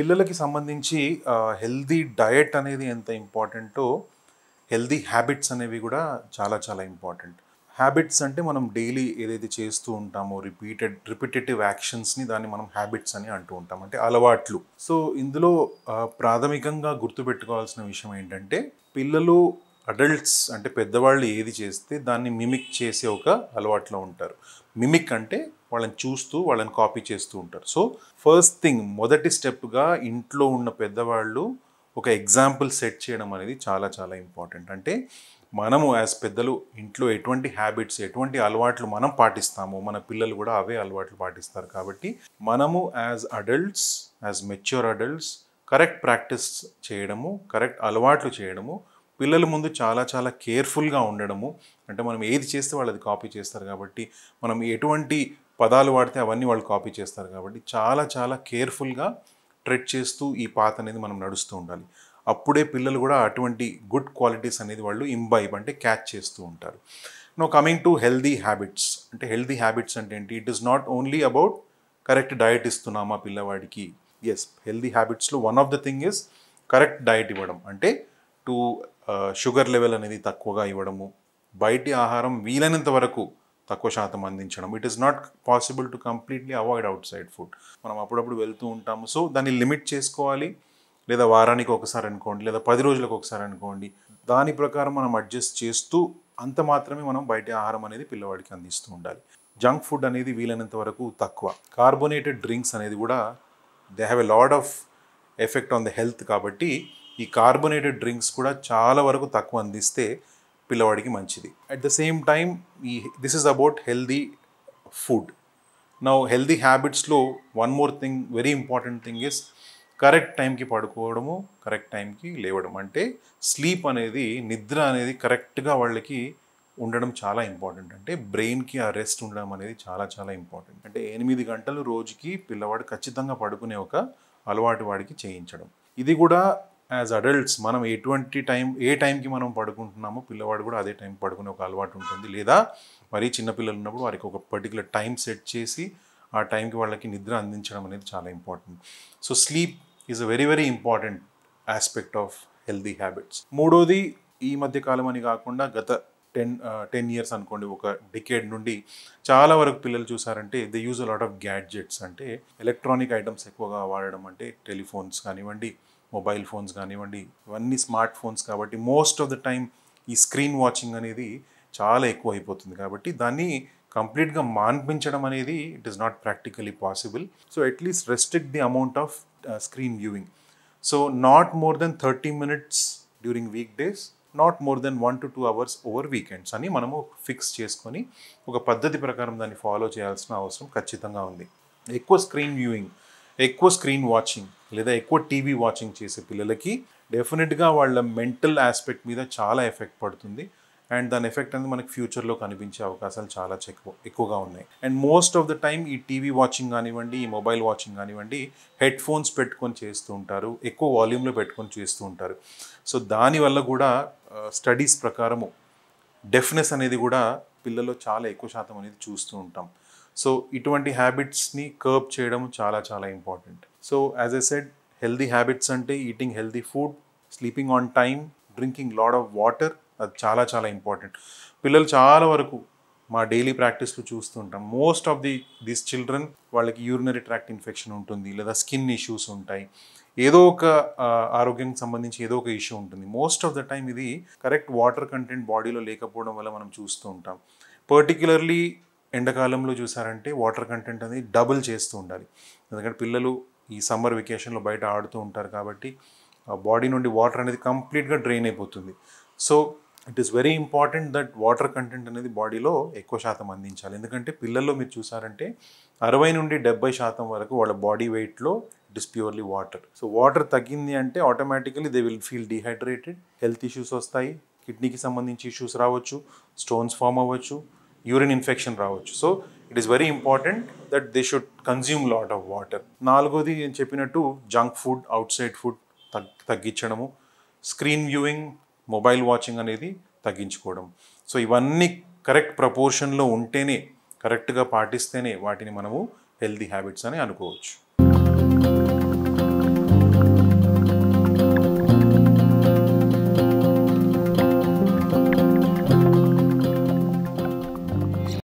పిల్లలకి సంబంధించి healthy diet అనేది ఎంత ఇంపార్టెంటో హెల్తీ హ్యాబిట్స్ అనేవి కూడా చాలా చాలా ఇంపార్టెంట్. హ్యాబిట్స్ అంటే మనం డైలీ ఏదైతే చేస్తూ ఉంటామో రిపిటేటివ్ యాక్షన్స్ని దాన్ని మనం హ్యాబిట్స్ అని అంటూ ఉంటాం, అంటే అలవాట్లు. సో ఇందులో ప్రాథమికంగా గుర్తుపెట్టుకోవాల్సిన విషయం ఏంటంటే, పిల్లలు అడల్ట్స్ అంటే పెద్దవాళ్ళు ఏది చేస్తే దాన్ని మిమిక్ చేసే ఒక అలవాట్లో ఉంటారు. మిమిక్ అంటే వాళ్ళని చూస్తూ వాళ్ళని కాపీ చేస్తూ ఉంటారు. సో ఫస్ట్ థింగ్, మొదటి స్టెప్గా ఇంట్లో ఉన్న పెద్దవాళ్ళు ఒక ఎగ్జాంపుల్ సెట్ చేయడం అనేది చాలా చాలా ఇంపార్టెంట్. అంటే మనము యాజ్ పెద్దలు ఇంట్లో ఎటువంటి హ్యాబిట్స్, ఎటువంటి అలవాట్లు మనం పాటిస్తామో మన పిల్లలు కూడా అవే అలవాట్లు పాటిస్తారు. కాబట్టి మనము as adults, as mature adults correct practice చేయడము, కరెక్ట్ అలవాట్లు చేయడము, పిల్లల ముందు చాలా చాలా కేర్ఫుల్గా ఉండడము. అంటే మనం ఏది చేస్తే వాళ్ళు అది కాపీ చేస్తారు కాబట్టి, మనం ఎటువంటి పదాలు వాడితే అవన్నీ వాళ్ళు కాపీ చేస్తారు కాబట్టి చాలా చాలా కేర్ఫుల్గా ట్రెడ్ చేస్తూ ఈ పాత్ అనేది మనం నడుస్తూ ఉండాలి. అప్పుడే పిల్లలు కూడా అటువంటి గుడ్ క్వాలిటీస్ అనేది వాళ్ళు ఇంబైబ్ అంటే క్యాచ్ చేస్తూ ఉంటారు. No coming to healthy habits. అంటే హెల్దీ హ్యాబిట్స్ అంటే ఏంటి? It is not only about correct diet ఇస్తున్నామా పిల్లవాడికి. ఎస్, హెల్దీ హ్యాబిట్స్లో one of the thing is correct diet ఇవ్వడం. అంటే టు షుగర్ లెవెల్ అనేది తక్కువగా ఇవ్వడము, బయటి ఆహారం వీలైనంత వరకు తక్కువ శాతం అందించడం. It is not possible to completely avoid out side food. మనం అప్పుడప్పుడు వెళ్తూ ఉంటాము, సో దాన్ని లిమిట్ చేసుకోవాలి. లేదా వారానికి ఒకసారి అనుకోండి, లేదా 10 రోజులకు ఒకసారి అనుకోండి. దాని ప్రకారం మనం అడ్జస్ట్ చేస్తూ అంత మాత్రమే మనం బయట ఆహారం అనేది పిల్లవాడికి అందిస్తూ ఉండాలి. జంక్ ఫుడ్ అనేది వీలైనంత వరకు తక్కువ. కార్బోనేటెడ్ డ్రింక్స్ అనేది కూడా they have a lot of effect on the health. కాబట్టి ఈ కార్బోనేటెడ్ డ్రింక్స్ కూడా చాలా వరకు తక్కువ అందిస్తే పిల్లవాడికి మంచిది. At the same time this is about healthy food. Now healthy హ్యాబిట్స్లో one more thing, very important thing is correct టైంకి పడుకోవడము, కరెక్ట్ టైంకి లేవడం. అంటే స్లీప్ అనేది, నిద్ర అనేది కరెక్ట్గా వాళ్ళకి ఉండడం చాలా ఇంపార్టెంట్. అంటే బ్రెయిన్కి ఆ రెస్ట్ ఉండడం అనేది చాలా చాలా ఇంపార్టెంట్. అంటే 8 గంటలు రోజుకి పిల్లవాడు ఖచ్చితంగా పడుకునే ఒక అలవాటు వాడికి చేయించడం. ఇది కూడా యాజ్ అడల్ట్స్ మనం ఏ టైంకి మనం పడుకుంటున్నామో పిల్లవాడు కూడా అదే టైం పడుకునే ఒక అలవాటు ఉంటుంది. లేదా మరీ చిన్నపిల్లలు ఉన్నప్పుడు వారికి ఒక పర్టికులర్ టైం సెట్ చేసి ఆ టైంకి వాళ్ళకి నిద్ర అందించడం అనేది చాలా important. So sleep is a very very important aspect of healthy habits. మూడోది, ఈ మధ్య కాలం అని కాకుండా గత 10 ఇయర్స్ అనుకోండి, ఒక డికేడ్ నుండి చాలా వరకు పిల్లలు చూసారంటే they use a lot of gadgets. అంటే ఎలక్ట్రానిక్ ఐటమ్స్ ఎక్కువగా వాడడం. అంటే టెలిఫోన్స్ కానివ్వండి, మొబైల్ ఫోన్స్ కానివ్వండి, ఇవన్నీ స్మార్ట్ ఫోన్స్. కాబట్టి మోస్ట్ ఆఫ్ ద టైం ఈ స్క్రీన్ వాచింగ్ అనేది చాలా ఎక్కువ అయిపోతుంది. కాబట్టి దాన్ని కంప్లీట్గా మాన్పించడం అనేది it is not practically possible. So at least restrict the amount off screen viewing. So not more than 30 minutes during week days, not more than 1 to 2 hours over weekends అని మనము ఫిక్స్ చేసుకొని ఒక పద్ధతి ప్రకారం దాన్ని ఫాలో చేయాల్సిన అవసరం ఖచ్చితంగా ఉంది. ఎక్కువ స్క్రీన్ వ్యూయింగ్, ఎక్కువ స్క్రీన్ వాచింగ్ లేదా ఎక్కువ టీవీ వాచింగ్ చేసే పిల్లలకి డెఫినెట్గా వాళ్ళ మెంటల్ ఆస్పెక్ట్ మీద చాలా ఎఫెక్ట్ పడుతుంది. అండ్ దాని ఎఫెక్ట్ అనేది మనకి ఫ్యూచర్లో కనిపించే అవకాశాలు చాలా ఎక్కువగా ఉన్నాయి. And most of the time ఈ టీవీ వాచింగ్ కానివ్వండి, ఈ మొబైల్ వాచింగ్ కానివ్వండి, హెడ్ ఫోన్స్ పెట్టుకొని చేస్తూ ఉంటారు, ఎక్కువ వాల్యూమ్లో పెట్టుకొని చేస్తూ ఉంటారు. సో దానివల్ల కూడా స్టడీస్ ప్రకారము డెఫ్నెస్ అనేది కూడా పిల్లల్లో చాలా ఎక్కువ శాతం అనేది చూస్తూ ఉంటాం. సో ఇటువంటి హ్యాబిట్స్ని కర్బ్ చేయడం చాలా చాలా important. So as I said, healthy habits అంటే eating healthy food, sleeping on time, drinking lot of water, అది చాలా చాలా ఇంపార్టెంట్. పిల్లలు చాలా వరకు మా డైలీ ప్రాక్టీస్లో చూస్తూ ఉంటాం, మోస్ట్ ఆఫ్ దీస్ చిల్డ్రన్ వాళ్ళకి యూరినరీ ట్రాక్ట్ ఇన్ఫెక్షన్ ఉంటుంది, లేదా స్కిన్ ఇష్యూస్ ఉంటాయి, ఏదో ఒక ఆరోగ్యానికి సంబంధించి ఏదో ఒక ఇష్యూ ఉంటుంది. మోస్ట్ ఆఫ్ ద టైం ఇది కరెక్ట్ వాటర్ కంటెంట్ బాడీలో లేకపోవడం వల్ల మనం చూస్తూ ఉంటాం. పర్టిక్యులర్లీ ఎండాకాలంలో చూసారంటే వాటర్ కంటెంట్ అనేది డబుల్ చేస్తూ ఉండాలి. ఎందుకంటే పిల్లలు ఈ సమ్మర్ వెకేషన్లో బయట ఆడుతూ ఉంటారు కాబట్టి బాడీ నుండి వాటర్ అనేది కంప్లీట్గా డ్రైన్ అయిపోతుంది. So it is very important that water content అనేది బాడీలో ఎక్కువ శాతం అందించాలి. ఎందుకంటే పిల్లల్లో మీరు చూసారంటే 60 నుండి 70% వరకు వాళ్ళ బాడీ వెయిట్లో it is purely water. So water తగ్గింది అంటే automatically they will feel dehydrated, health issues వస్తాయి, కిడ్నీకి సంబంధించి ఇష్యూస్ రావచ్చు, స్టోన్స్ ఫామ్ అవ్వచ్చు, యూరిన్ ఇన్ఫెక్షన్ రావచ్చు. So it is very important that they should consume lot of water. నాలుగోది నేను చెప్పినట్టు junk food, outside food తగ్గించడము, స్క్రీన్ వ్యూయింగ్, మొబైల్ వాచింగ్ అనేది తగ్గించుకోవడం. సో ఇవన్నీ కరెక్ట్ ప్రపోర్షన్లో ఉంటేనే, కరెక్ట్గా పాటిస్తేనే వాటిని మనము హెల్దీ హ్యాబిట్స్ అని అనుకోవచ్చు.